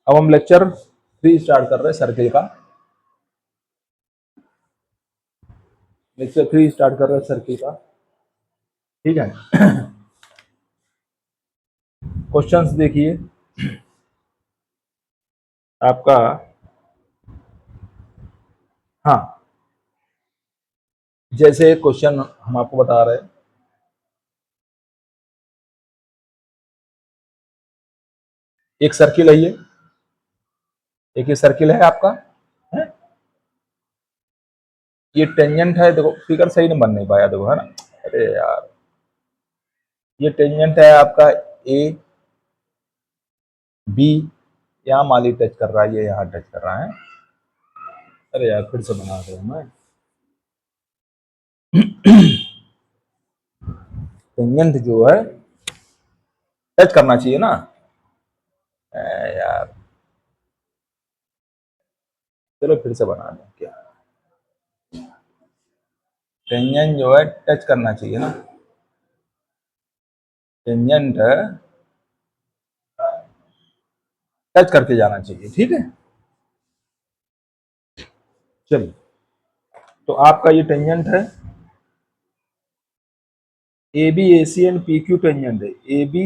अब हम lecture 3 start कर रहे हैं सर्किल का। लेक्चर 3 स्टार्ट कर रहे हैं सर्किल का, ठीक है। क्वेश्चंस देखिए आपका। हाँ, जैसे क्वेश्चन हम आपको बता रहे हैं, एक सर्किल है, ये सर्किल है आपका है? ये टेंजेंट है, देखो फिगर सही नहीं बन नहीं पाया, देखो है ना, अरे यार, ये टेंजेंट है आपका ए बी, यहाँ माली टच कर रहा है, ये यहाँ टच कर रहा है। अरे यार फिर से बना रहे मैं, टेंजेंट जो है टच करना चाहिए ना यार। चलो फिर से बना दें, क्या टेंजेंट जो है टच करना चाहिए ना, टेंजेंट टच करके जाना चाहिए, ठीक है। चलिए, तो आपका ये टेंजेंट है A B A C and P Q tangent है, A B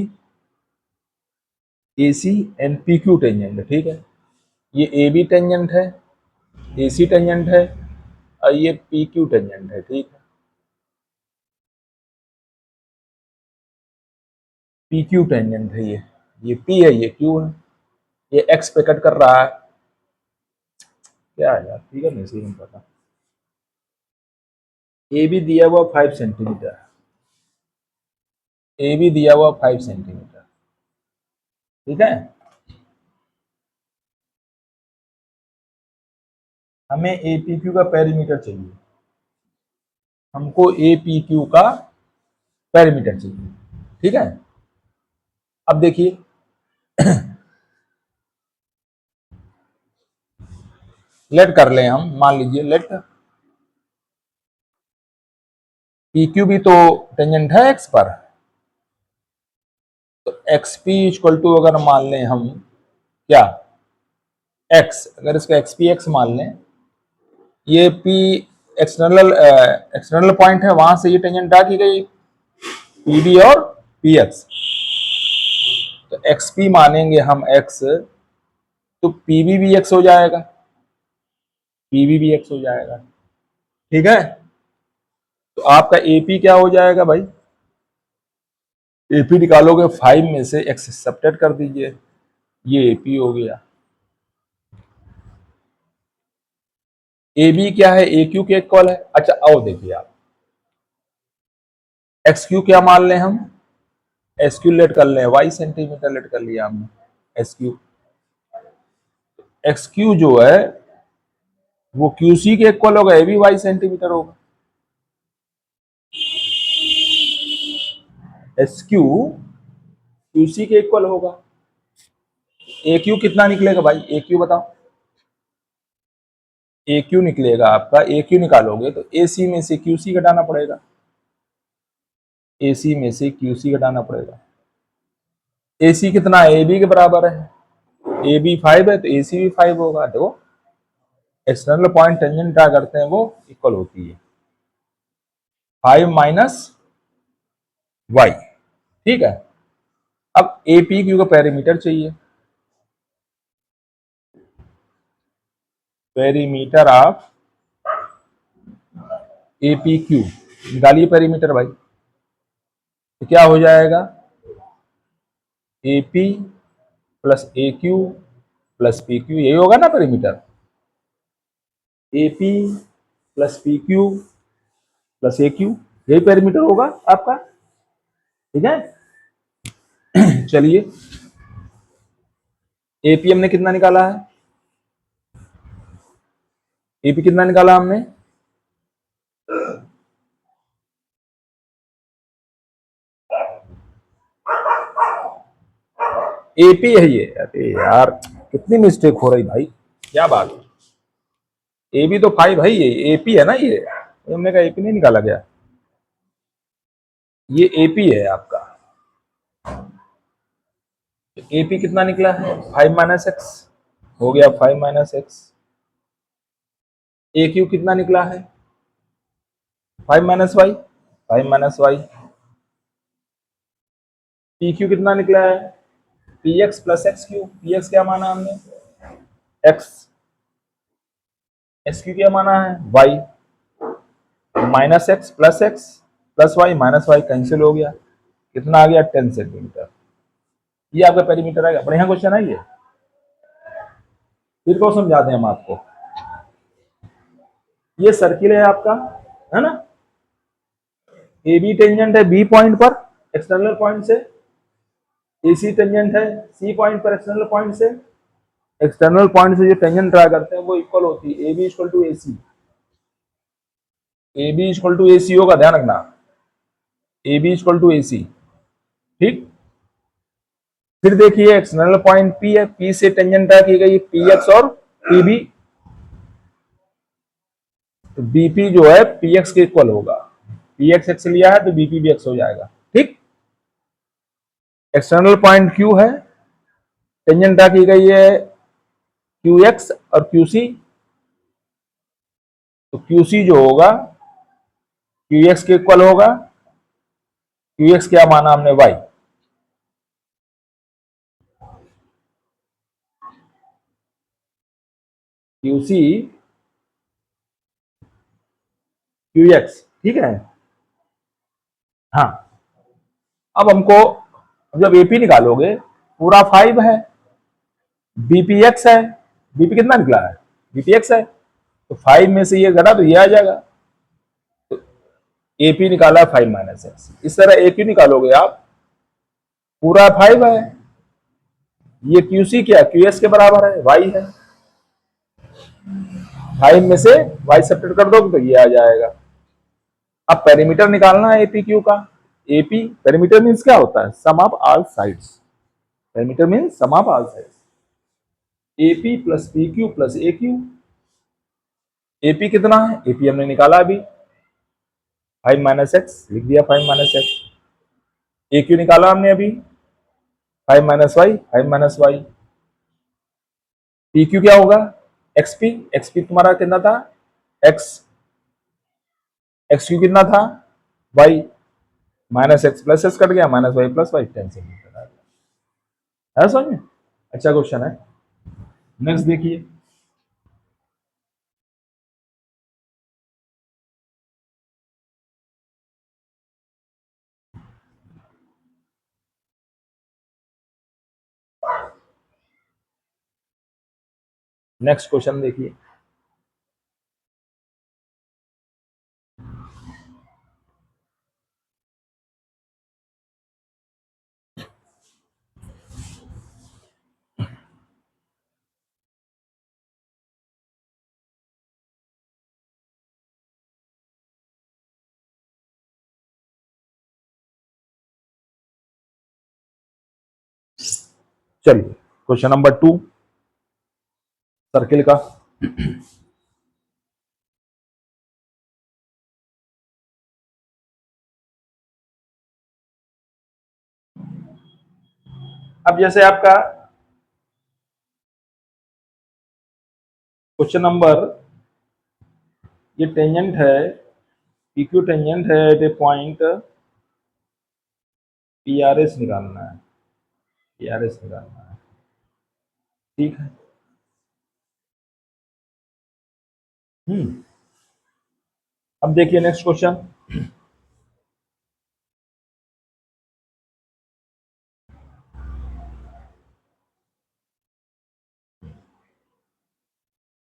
A C and P Q tangent है, ठीक है। ये ए बी टेंजेंट है, ए सी टेंजेंट है, और ये पी क्यू टेंजेंट है, ठीक है। पी क्यू टेंजेंट है ये पी है, ये क्यू है, ये एक्स पे कट कर रहा है, क्या है यार, ठीक है, नहीं सही नहीं पता। ए बी दिया हुआ 5 सेंटीमीटर, ए बी दिया हुआ 5 सेंटीमीटर, ठीक है। हमें ए पी क्यू का पेरीमीटर चाहिए, हमको ए पी क्यू का पेरीमीटर चाहिए, ठीक है। अब देखिए लेट कर लें हम, मान लीजिए लेट पी क्यू भी तो टेंजेंट है एक्स पर, तो एक्स पी इक्वल टू अगर मान लें हम क्या एक्स, अगर इसका एक्स पी एक्स मान लें, ये पी एक्सटर्नल पॉइंट है, वहां से ये टेंजेंट ड्रा की गई पी बी और पी एक्स, तो एक्स पी मानेंगे हम एक्स, तो पी बी भी एक्स हो जाएगा, पी बी भी एक्स हो जाएगा, ठीक है। तो आपका एपी क्या हो जाएगा भाई, एपी निकालोगे 5 में से एक्स सब्ट्रैक्ट कर दीजिए, ये एपी हो गया। ए बी क्या है, ए क्यू के इक्वल है। अच्छा आओ देखिए आप, एक्स क्यू क्या मान लें हम, एस क्यू लेट कर लें, वाई सेंटीमीटर लेट कर लिया हमने, एस क्यू, एक्स क्यू जो है वो क्यू सी के इक्वल होगा, ए भी वाई सेंटीमीटर होगा, एस क्यू क्यू सी के इक्वल होगा। ए क्यू कितना निकलेगा भाई, ए क्यू बताओ, ए क्यू निकलेगा आपका, ए क्यू निकालोगे तो ए सी में से क्यू सी घटाना पड़ेगा, ए सी में से क्यू सी घटाना पड़ेगा। ए सी कितना है, ए बी के बराबर है, ए बी 5 है तो ए सी भी 5 होगा। देखो एक्सटर्नल पॉइंट टेंजेंट क्या करते हैं, वो इक्वल होती है 5 माइनस वाई, ठीक है। अब ए पी क्यू का पेरीमीटर चाहिए, perimeter of A P Q, निकालिए पेरीमीटर भाई, तो क्या हो जाएगा, A P plus A Q plus P Q, यही होगा ना perimeter, A P plus P Q plus A Q, यही पेरीमीटर होगा आपका, ठीक है। चलिए एपी हमने कितना निकाला है, एपी कितना निकाला हमने, एपी है ये, अरे यार कितनी मिस्टेक हो रही भाई, क्या बात है, ए बी तो 5 भाई, ये एपी है ना, ये हमने कहा एपी नहीं निकाला गया, ये एपी है आपका। एपी कितना निकला है, 5 माइनस एक्स, हो गया 5 माइनस एक्स। ए क्यू कितना निकला है? 5 minus y, 5 minus y. P Q कितना निकला है? P X plus X Q. P X क्या माना हमने? एक्स। एक्स क्यू क्या माना है? Y. Minus X plus Y, minus Y cancel हो गया। कितना आ गया? 10 सेंटीमीटर। ये आपका पेरीमीटर आ गया। बढ़िया क्वेश्चन है ये। फिर को समझाते हैं हम आपको। ये सर्किल है आपका, है ना? ए बी टेंजेंट है बी पॉइंट पर एक्सटर्नल पॉइंट से, ए सी टेंजेंट है सी पॉइंट पर एक्सटर्नल पॉइंट से। एक्सटर्नल पॉइंट से जो टेंजेंट ड्रा करते हैं वो इक्वल होती है A B equal to A C. A B equal to A C होगा, ध्यान रखना। A B equal to A C, ठीक। फिर देखिए एक्सटर्नल पॉइंट पी है, पी से टेंजेंट ड्रा की गई पी एक्स और पी बी। तो बीपी जो है पी एक्स के इक्वल होगा। पी एक्स एक्स लिया है तो बीपी भी एक्स हो जाएगा, ठीक। एक्सटर्नल पॉइंट क्यू है, टेंजेंट ड्रा की गई है क्यू एक्स और क्यू सी। तो क्यू सी जो होगा क्यू एक्स के इक्वल होगा। क्यू एक्स क्या माना हमने? Y. Q C Q X, ठीक है। हाँ, अब हमको जब एपी निकालोगे पूरा 5 है, बीपी एक्स है। बीपी कितना निकला है? बीपी एक्स है, तो 5 में से ये घटा तो ये आ जाएगा। तो एपी निकाला 5 माइनस एक्स। इस तरह एपी निकालोगे आप, पूरा 5 है। ये क्यूसी क्या? क्यूएस के बराबर है, वाई है। 5 में से वाई सब्ट्रैक्ट कर दोगे तो ये आ जाएगा। अब पेरीमीटर निकालना है एपी क्यू का। एपी पेरीमीटर मीन्स क्या होता है? Sum of all sides. Perimeter means sum of all sides. AP plus P Q plus A Q. AP कितना है? एपी हमने निकाला अभी 5 माइनस एक्स, लिख दिया 5 माइनस एक्स। ए क्यू निकाला हमने अभी 5 minus y, 5 minus y. P Q क्या होगा? एक्सपी। एक्सपी तुम्हारा कितना था? एक्स। एक्स क्यू कितना था? Y. Minus X plus X cut गया, minus Y plus Y, 10 centimetre आ गया। है समझ में? अच्छा क्वेश्चन है। नेक्स्ट देखिए। नेक्स्ट क्वेश्चन देखिए। चलिए क्वेश्चन नंबर 2 सर्किल का। अब जैसे आपका क्वेश्चन नंबर, ये टेंजेंट है पीक्यू, टेंजेंट है एट ए पॉइंट पी आर एस निकालना है। पी आर एस निकालना है, ठीक है। अब देखिए नेक्स्ट क्वेश्चन।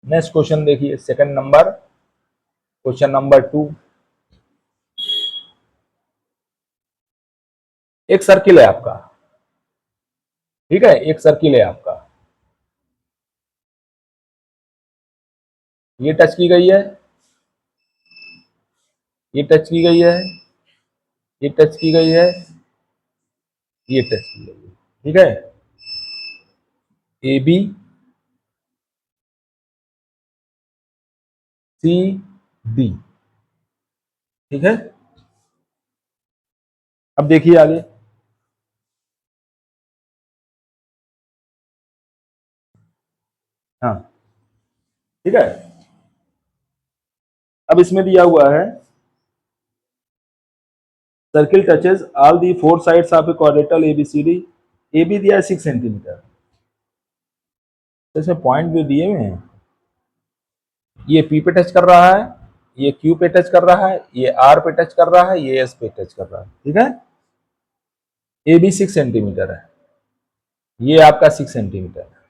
नेक्स्ट क्वेश्चन देखिए, सेकंड नंबर, क्वेश्चन नंबर 2। एक सर्किल है आपका, ठीक है। एक सर्किल है आपका, ये टच की गई है, ये टच की गई है, ये टच की गई है, ये टच की गई है, ठीक है। ए बी सी डी, ठीक है। अब देखिए आगे। हाँ ठीक है। अब इसमें दिया हुआ है circle touches all the four sides of a quadrilateral ABCD, A B दिया है 6 सेंटीमीटर। तो इसमें पॉइंट भी दिए हुए हैं, ये P पे टच कर रहा है, ये Q पे टच कर रहा है, ये R पे टच कर रहा है, ये S पे टच कर रहा है, ठीक है। ए बी 6 सेंटीमीटर है, ये आपका 6 सेंटीमीटर है।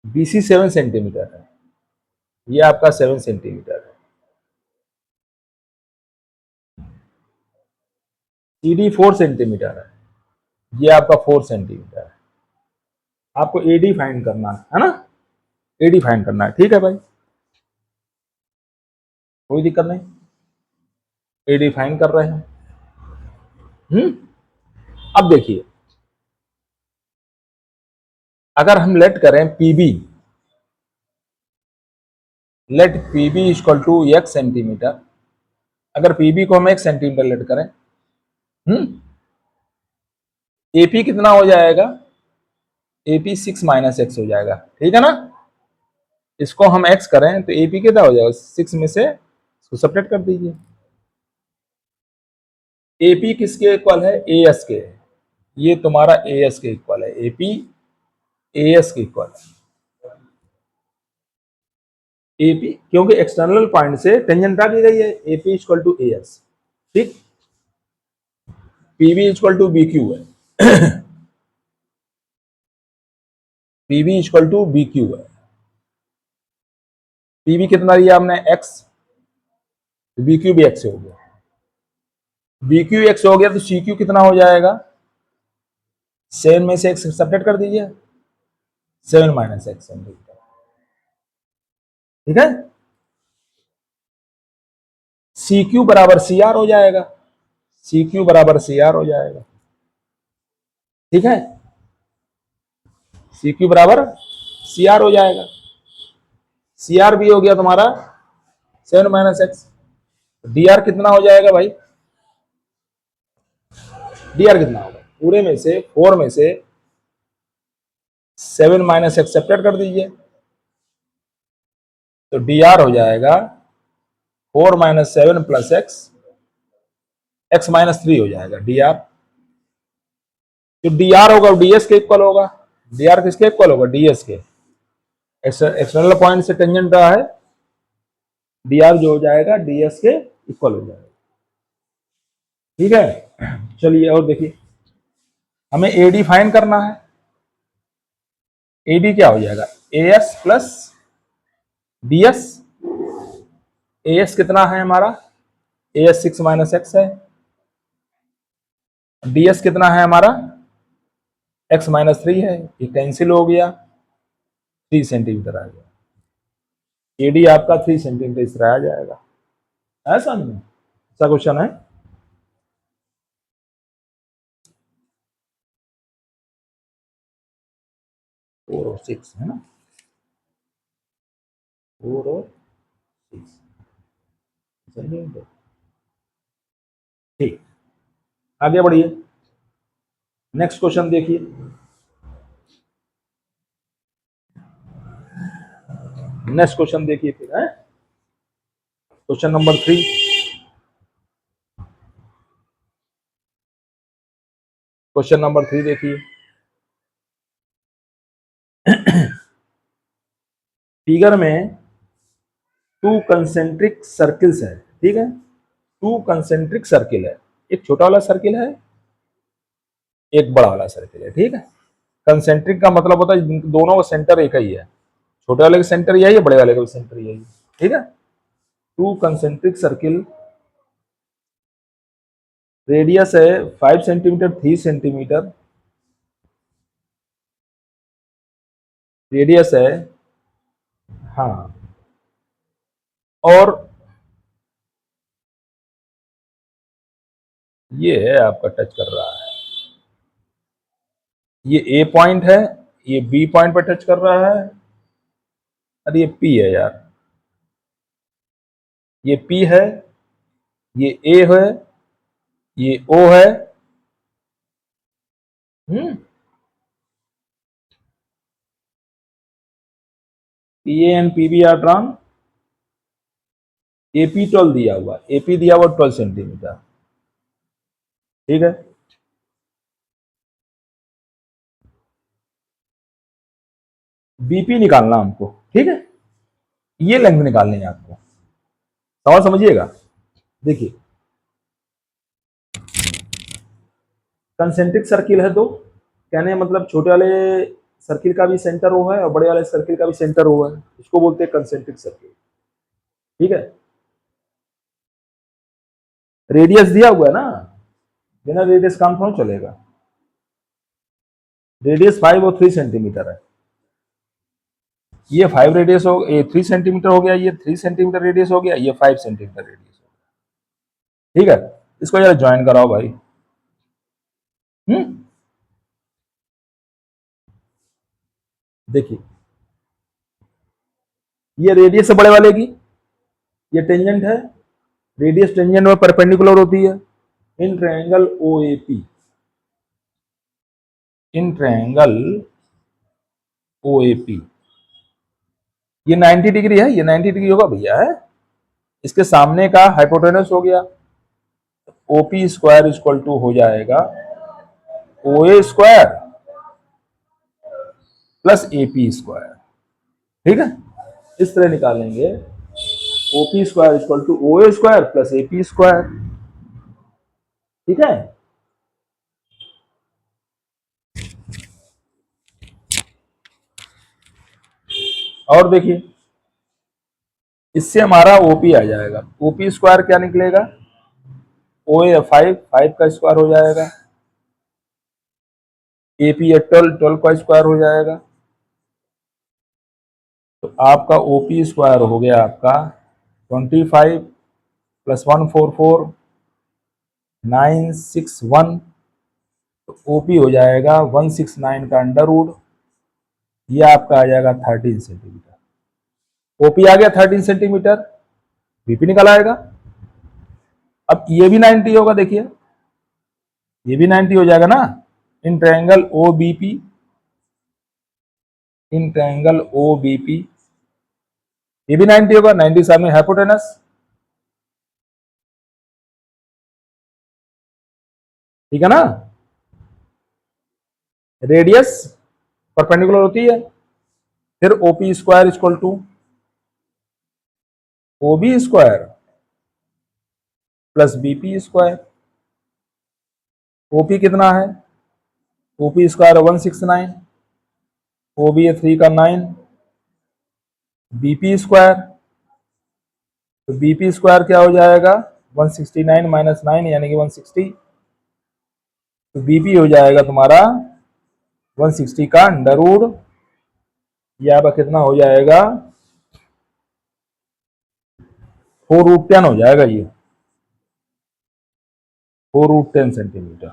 BC 7 सेंटीमीटर है, ये आपका 7 सेंटीमीटर है। CD 4 सेंटीमीटर है, ये आपका 4 सेंटीमीटर है। आपको AD फाइंड करना है ना, AD फाइंड करना है, ठीक है भाई, कोई दिक्कत नहीं, AD फाइंड कर रहे हैं। अब देखिए, अगर हम लेट करें PB, let PB equal to x centimetre, अगर PB को हम 1 सेंटीमीटर लेट करें, AP कितना हो जाएगा, AP 6 माइनस एक्स हो जाएगा, ठीक है ना। इसको हम x करें तो AP कितना हो जाएगा, 6 में से इसको सब्ट्रैक्ट कर दीजिए। AP किसके इक्वल है, AS के, ये तुम्हारा AS के इक्वल है, AP AS के इक्वल है। AP क्योंकि एक्सटर्नल पॉइंट से टेंजेंट ड्रा की गई है, AP इक्वल टू AS, ठीक। PB इक्वल टू BQ है, PB इक्वल टू BQ है। PB कितना दिया हमने, x, BQ भी x हो गया, BQ x हो गया तो CQ कितना हो जाएगा, 7 में से x सब्ट्रैक्ट कर दीजिए, 7 माइनस एक्स सेंटीमीटर, ठीक है। CQ बराबर CR हो जाएगा, CQ बराबर CR हो जाएगा, ठीक है। CQ बराबर CR हो जाएगा, CR भी हो गया तुम्हारा 7 माइनस एक्स। DR कितना हो जाएगा भाई, DR कितना होगा, पूरे में से 4 में से 7 माइनस एक्स सब्ट्रैक्ट कर दीजिए, तो DR हो जाएगा 4 minus 7 plus x, x minus 3 हो जाएगा DR। जो DR होगा वो DS के इक्वल होगा, DR किसके इक्वल होगा, DS के, एक्सटर्नल पॉइंट से टेंजेंट रहा है, DR जो हो जाएगा DS के इक्वल हो जाएगा, ठीक है। चलिए और देखिए, हमें AD फाइंड करना है, AD क्या हो जाएगा, AS प्लस DS, AS कितना है हमारा, AS 6 माइनस एक्स है, DS कितना है हमारा, x माइनस 3 है, ये कैंसिल हो गया, 3 सेंटीमीटर आ गया, AD आपका 3 सेंटीमीटर इस तरह आ जाएगा, ऐसा नहीं, ऐसा क्वेश्चन है। फोर और 6 है ना, 4 और 6 सेंटीमीटर, ठीक। आगे बढ़िए, नेक्स्ट क्वेश्चन देखिए, नेक्स्ट क्वेश्चन देखिए फिर है, क्वेश्चन नंबर 3, क्वेश्चन नंबर 3 देखिए, फिगर में 2 कंसेंट्रिक सर्किल्स है, ठीक है, 2 कंसेंट्रिक सर्किल है, एक छोटा वाला सर्किल है, एक बड़ा वाला सर्किल है, ठीक है। कंसेंट्रिक का मतलब होता है दोनों का सेंटर एक ही है, छोटे वाले का सेंटर यही है, बड़े वाले का भी सेंटर यही है, ठीक है। 2 कंसेंट्रिक सर्किल, रेडियस है 5 सेंटीमीटर, 3 सेंटीमीटर रेडियस है, हाँ, और ये है आपका टच कर रहा है, ये A पॉइंट है, ये B पॉइंट पर टच कर रहा है, और ये P है यार, ये P है, ये A है, ये O है, hmm, PA and PB are drawn, AP 12 दिया हुआ, एपी दिया हुआ 12 सेंटीमीटर, ठीक है। बीपी निकालना हमको, ठीक है, ये लेंथ निकालनी है आपको। सवाल समझिएगा। देखिए कंसेंट्रिक सर्किल है दो, कहने मतलब छोटे वाले सर्किल का भी सेंटर वो है और बड़े वाले सर्किल का भी सेंटर वो है, इसको बोलते हैं कंसेंट्रिक सर्किल, ठीक है। रेडियस दिया हुआ है ना, बिना रेडियस काम थोड़ा चलेगा। रेडियस 5 और 3 सेंटीमीटर है, ये 5 रेडियस हो, ये 3 सेंटीमीटर हो गया, ये 3 सेंटीमीटर रेडियस हो गया, ये 5 सेंटीमीटर रेडियस हो गया, ठीक है। इसको जरा ज्वाइन कराओ भाई। देखिए ये रेडियस है बड़े वाले की, ये टेंजेंट है, रेडियस टेंजेंट में परपेंडिकुलर होती है इन ट्रायंगल ओएपी, इन ट्रायंगल ओएपी। ये 90 डिग्री है, ये 90 डिग्री होगा भैया, है इसके सामने का हाइपोटेनस हो गया, ओपी स्क्वायर इक्वल टू हो जाएगा ओए स्क्वायर प्लस एपी स्क्वायर, ठीक है। इस तरह निकालेंगे ओपी स्क्वायर इक्वल टू ओए स्क्वायर प्लस एपी स्क्वायर, ठीक है। और देखिए इससे हमारा ओपी आ जाएगा, ओपी स्क्वायर क्या निकलेगा, ओए 5, 5 का स्क्वायर हो जाएगा, एपी 12, 12 का स्क्वायर हो जाएगा, तो आपका ओपी स्क्वायर हो गया आपका 25 प्लस 144 961, तो ओपी हो जाएगा 169 का अंडर रूट, ये आपका आ जाएगा 13 सेंटीमीटर। ओपी आ गया 13 सेंटीमीटर, बीपी निकल आएगा। अब ये भी 90 होगा, देखिए ये भी 90 हो जाएगा ना, in triangle O B P, in triangle O B P, ये भी 90 होगा, 90 सामने हाइपोटेनस, ठीक है ना। रेडियस परपेंडिकुलर होती है, फिर O P square equal to O B square plus B P square. O P कितना है, ओपी स्क्वायर 169, ओबी है 3 का 9, बीपी स्क्वायर, तो बीपी स्क्वायर क्या हो जाएगा 169 माइनस 9 यानी कि 160, तो बीपी हो जाएगा तुम्हारा 160 का अंडर रूट, ये आपका कितना हो जाएगा 4√10 हो जाएगा, ये 4√10 सेंटीमीटर।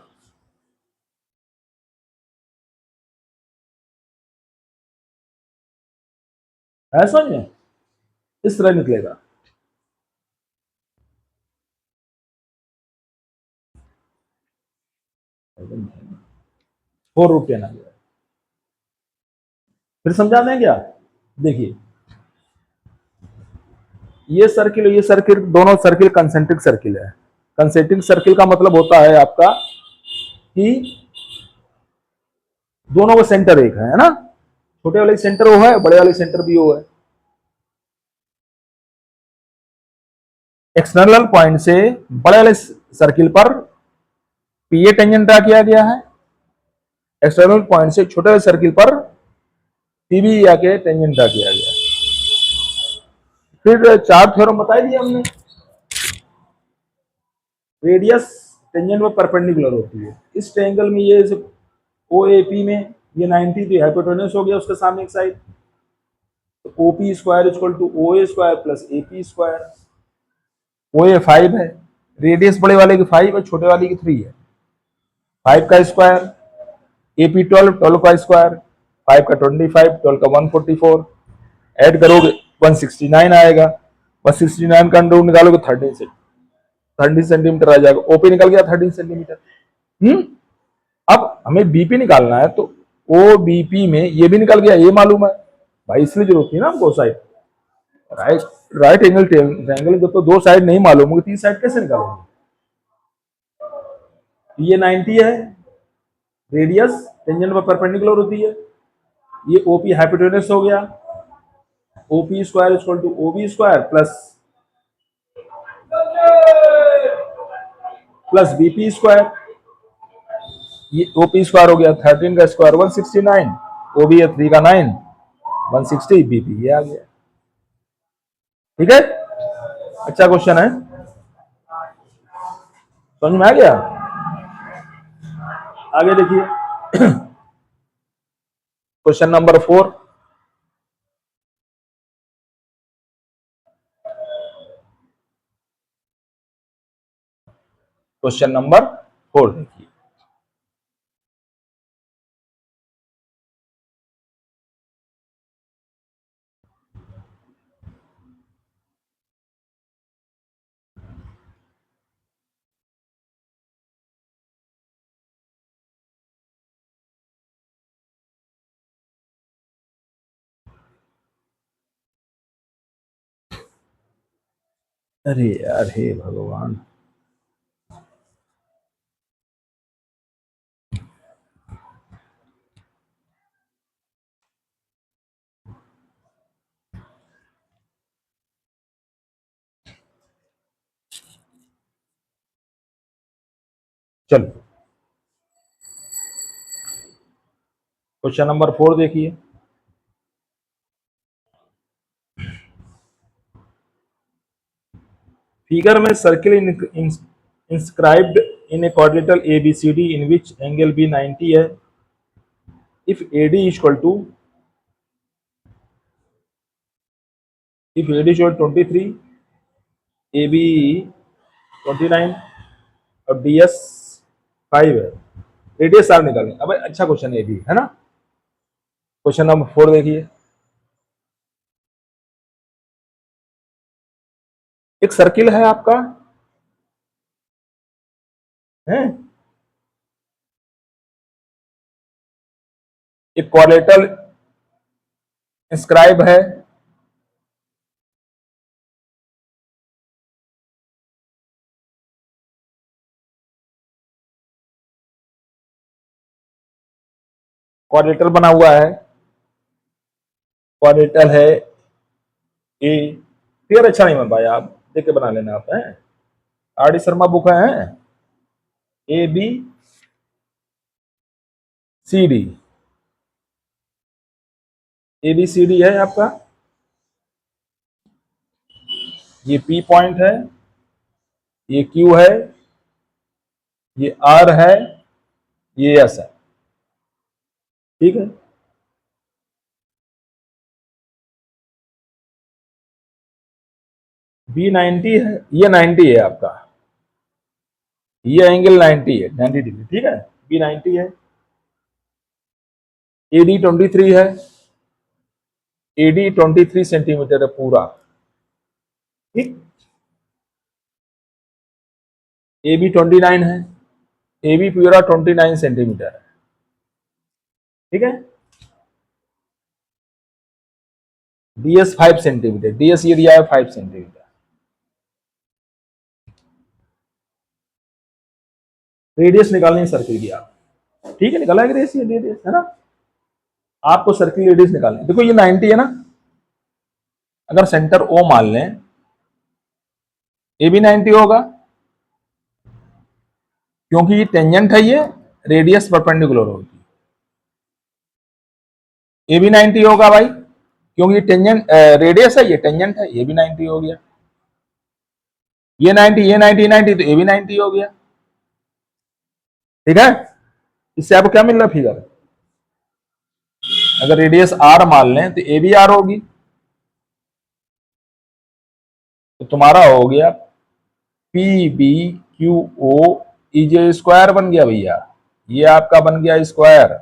ऐसा नहीं है, इस तरह निकलेगा। फोर रूट 10 आ गया, फिर समझा दें क्या। देखिए ये सर्किल दोनों सर्किल कंसेंट्रिक सर्किल है। कंसेंट्रिक सर्किल का मतलब होता है आपका कि दोनों का सेंटर एक है ना, छोटे वाले सेंटर वो है, बड़े वाले सेंटर भी वो है। एक्सटर्नल पॉइंट से बड़े वाले सर्किल पर पीए टेंजेंट ड्रा किया गया है, एक्सटर्नल पॉइंट से छोटे वाले सर्किल पर पीबी या के टेंजेंट ड्रा किया गया है। फिर 4 थ्योरम बता दिए हमने। रेडियस टेंजेंट में परपेंडिकुलर होती है, इस ट्रायंगल में ये ओ ए पी में ये 90 तो हाइपोटेनस हो गया उसके सामने एक साइड, तो OP square equal to O A square plus AP square. O A 5 है, रेडियस बड़े वाले की 5 है, छोटे वाले की 3 है, 5 का स्क्वायर, एपी 12, 12 का स्क्वायर, 5 का 25, 12 का 144, ऐड करोगे 169 आएगा, 169 का अंडर रूट निकालोगे 13 सेंटीमीटर आ जाएगा, ओपी निकल गया 13 सेंटीमीटर। अब हमें बीपी निकालना है, तो ओ बीपी में ये भी निकल गया, ये मालूम है, भाई इसलिए जरूरत थी ना हमको side. Right right angle triangle जब तो दो साइड नहीं मालूम होगी, तीन साइड कैसे निकालोगे? ये 90 है, रेडियस टेंजेंट पर परपेंडिकुलर होती है। ये ओपी हाइपोटेनस हो गया, O P square equal to O B square plus B P square. ये ओपी स्क्वायर हो गया 13 का स्क्वायर 169, ओबी है 3 का 9 160, बीपी ये आ गया। ठीक है, अच्छा क्वेश्चन है, समझ में आ गया? आगे देखिए क्वेश्चन नंबर 4। क्वेश्चन नंबर 4 देखिए, अरे यार हे भगवान, चलो क्वेश्चन नंबर 4 देखिए। फिगर में circle inscribed in a quadrilateral ABCD in which angle B 90 है। If AD equal to if AD equal 23, AB 29 और DS 5 है। रेडियस आर निकालें। अब अच्छा क्वेश्चन ये भी है ना। क्वेश्चन नंबर 4 देखिए, एक सर्किल है आपका, है एक क्वाड्रिलेटरल इंस्क्राइब है, क्वाड्रिलेटरल बना हुआ है, क्वाड्रिलेटरल है ए। फिगर अच्छा नहीं बन पाया, आप देख के बना लेना आप, है RD शर्मा बुक है ABCD, ABCD है आपका, ये P पॉइंट है, ये Q है, ये R है, ये S है। ठीक है, B90 है, ये 90 है आपका, ये एंगल 90 है, 90 डिग्री। ठीक है, B90 है, AD 23 है, AD 23 सेंटीमीटर है पूरा। ठीक, AB 29 है, AB पूरा 29 सेंटीमीटर है। ठीक है, DS 5 सेंटीमीटर, DS ये दिया है 5 सेंटीमीटर। रेडियस निकालनी है सर्किल की आप। ठीक है, निकाला है रेडियस है ना, आपको सर्किल रेडियस निकालनी है। देखो ये 90 है ना, अगर सेंटर O मान लें, ये भी 90 होगा क्योंकि ये टेंजेंट है, ये रेडियस परपेंडिकुलर होगी। ये भी 90 होगा भाई, क्योंकि टेंजेंट रेडियस है, ये टेंजेंट है, ये भी 90 हो गया। ये 90, ये 90, 90 तो ये भी 90 हो गया। ठीक है, इससे आपको क्या मिल रहा है फिगर, अगर रेडियस R मान लें तो ए भी R होगी, तो तुम्हारा हो गया PBQO EJ स्क्वायर बन गया भैया, ये आपका बन गया स्क्वायर।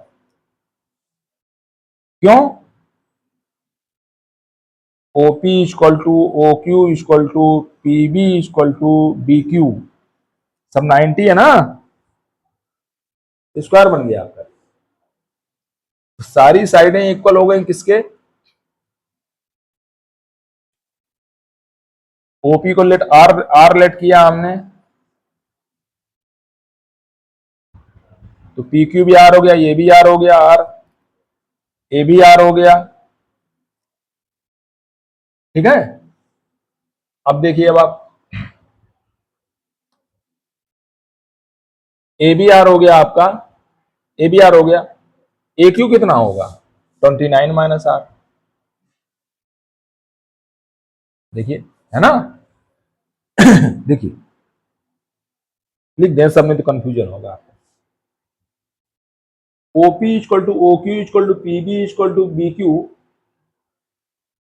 क्यों? OP equal to OQ equal to PB equal to BQ, सब 90 है ना, स्क्वायर बन गया आपका। सारी साइडें इक्वल हो गई किसके, ओपी को लेट आर आर लेट किया हमने, तो पी क्यू भी आर हो गया, ये भी आर हो गया, आर ए भी आर हो गया। ठीक है, अब देखिए, अब आप ए बी आर हो गया आपका, ए बी आर हो गया, ए क्यू कितना होगा 29 माइनस आर, देखिए, है ना। देखिए, लिख दें, सब में तो कंफ्यूजन होगा। O P equal to O Q equal to P B equal to B Q,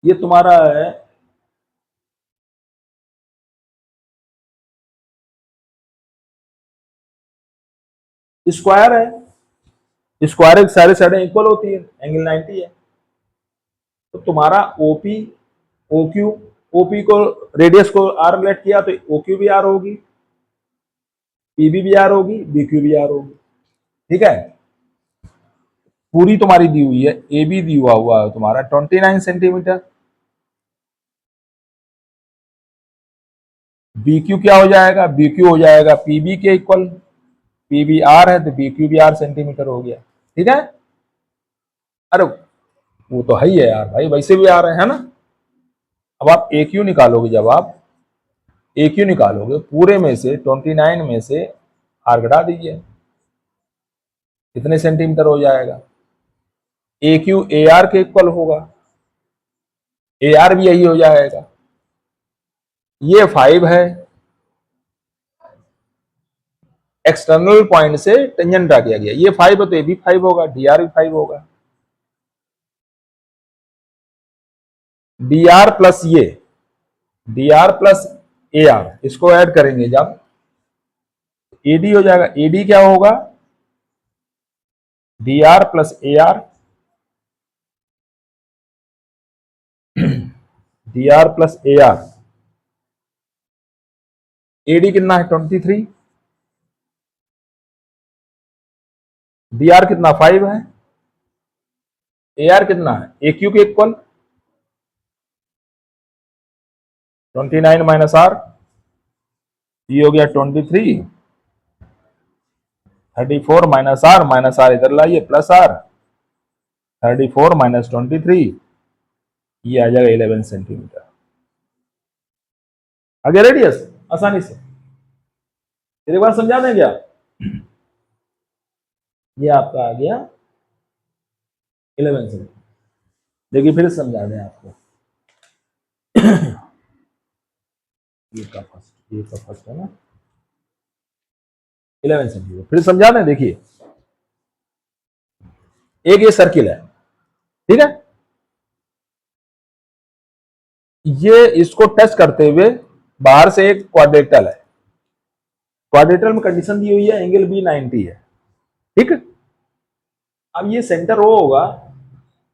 ये तुम्हारा है स्क्वायर है, स्क्वायर सारे साइडें इक्वल होती है, एंगल 90 है। तो तुम्हारा ओपी ओ क्यू, ओपी को रेडियस को आर लेट किया तो ओ क्यू भी आर होगी, पीबी भी आर होगी, बी क्यू भी आर होगी। ठीक है, पूरी तुम्हारी दी हुई है, ए बी दी हुआ है तुम्हारा 29 सेंटीमीटर, बी क्यू क्या हो जाएगा, बी क्यू हो जाएगा पीबी के इक्वल, पीबी आर है तो बी क्यू भी आर सेंटीमीटर हो गया। ठीक है, अरे वो तो है ही है यार भाई, वैसे भी आ रहे हैं ना। अब आप ए क्यू निकालोगे, जब आप ए क्यू निकालोगे पूरे में से 29 में से आर घटा दीजिए, कितने सेंटीमीटर हो जाएगा, ए क्यू ए आर के इक्वल होगा, ए आर भी यही हो जाएगा। ये 5 है, एक्सटर्नल पॉइंट से टेंजेंट ड्रा किया गया, ये 5 है तो ये भी 5 होगा, डी आर भी 5 होगा, डी आर प्लस ये D R plus A R, इसको ऐड करेंगे जब एडी हो जाएगा, एडी क्या होगा, D R plus A R, D R plus A R, A D कितना है 23, डी आर कितना 5 है, ए आर कितना है, ए क्यू के इक्वल 29 माइनस आर, ये हो गया 23, 34 माइनस आर इधर लाइए प्लस आर, 34 माइनस 23, ये आ जाएगा 11 सेंटीमीटर। आगे रेडियस आसानी से एक बार समझा दें क्या, ये आपका आ गया 11 सेंटीमीटर। देखिए फिर समझा दें आपको, ये का फर्स्ट है ना 11 सेंटीमीटर, फिर समझा दें। देखिए, एक ये सर्किल है, ठीक है, ये इसको टच करते हुए बाहर से एक क्वाड्रेटल है, क्वाड्रेटल में कंडीशन दी हुई है एंगल बी 90 है, ठीक है। अब ये सेंटर ओ होगा,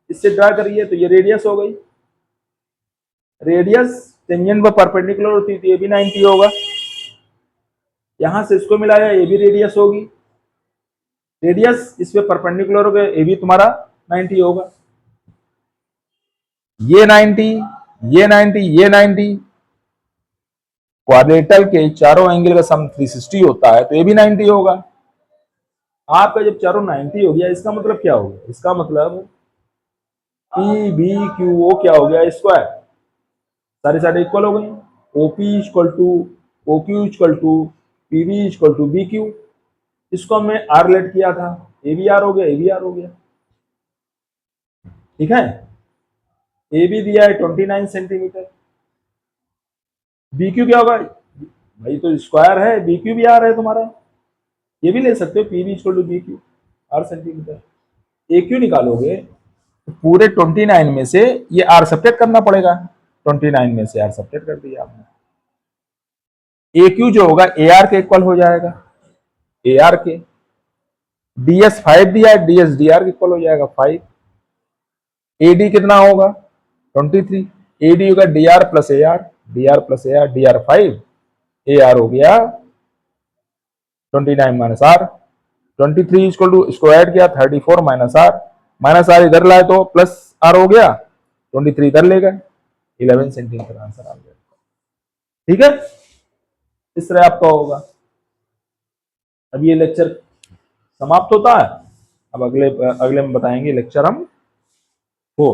इससे ड्रा करिए तो ये रेडियस हो गई, रेडियस टेंजेंट पर परपेंडिकुलर होती है, ये भी 90 होगा, यहां से इसको मिलाया ये भी रेडियस होगी, रेडियस इस पे परपेंडिकुलर हो गया, ये भी तुम्हारा 90 होगा, ये 90, ये 90, ये 90, क्वाड्रेटल के चारों एंगल का सम 360 होता है तो ये भी 90 होगा। आपका जब चारों 90 हो गया, इसका मतलब क्या हो गया, इसका मतलब पी बी क्यू ओ क्या हो गया, स्क्वायर, सारी साइड इक्वल हो गई, O P equal to O Q equal to P B equal to B Q, इसको हमने आर लेट किया था, ए बी आर हो गया, ए बी आर हो गया, ठीक है। ए बी दिया है 29 सेंटीमीटर, बी क्यू क्या होगा भाई, तो स्क्वायर है, बी क्यू भी आर है तुम्हारा, ये भी ले सकते हो, P B equal to B Q R centimetre. A Q निकालोगे तो पूरे 29 में से ये आर सब्ट्रैक्ट करना पड़ेगा, 29 में से आर सब्ट्रैक्ट कर दिया आपने, ए क्यू जो होगा ए आर के इक्वल हो जाएगा, ए आर के, डीएस 5 दिया है, डीएस डी आर के इक्वल हो जाएगा 5, एडी कितना होगा 23, एडी होगा D R plus A R, D R plus A R, D are 5, A R हो गया 29 माइनस आर, 23 इक्वल टू, इसको ऐड किया 34 माइनस आर इधर लाए तो प्लस आर हो गया, 23 इधर ले गए, 11 सेंटीमीटर आंसर आ गया। ठीक है, इस तरह आपका होगा। अब ये लेक्चर समाप्त होता है। अब अगले अगले में बताएंगे लेक्चर हम को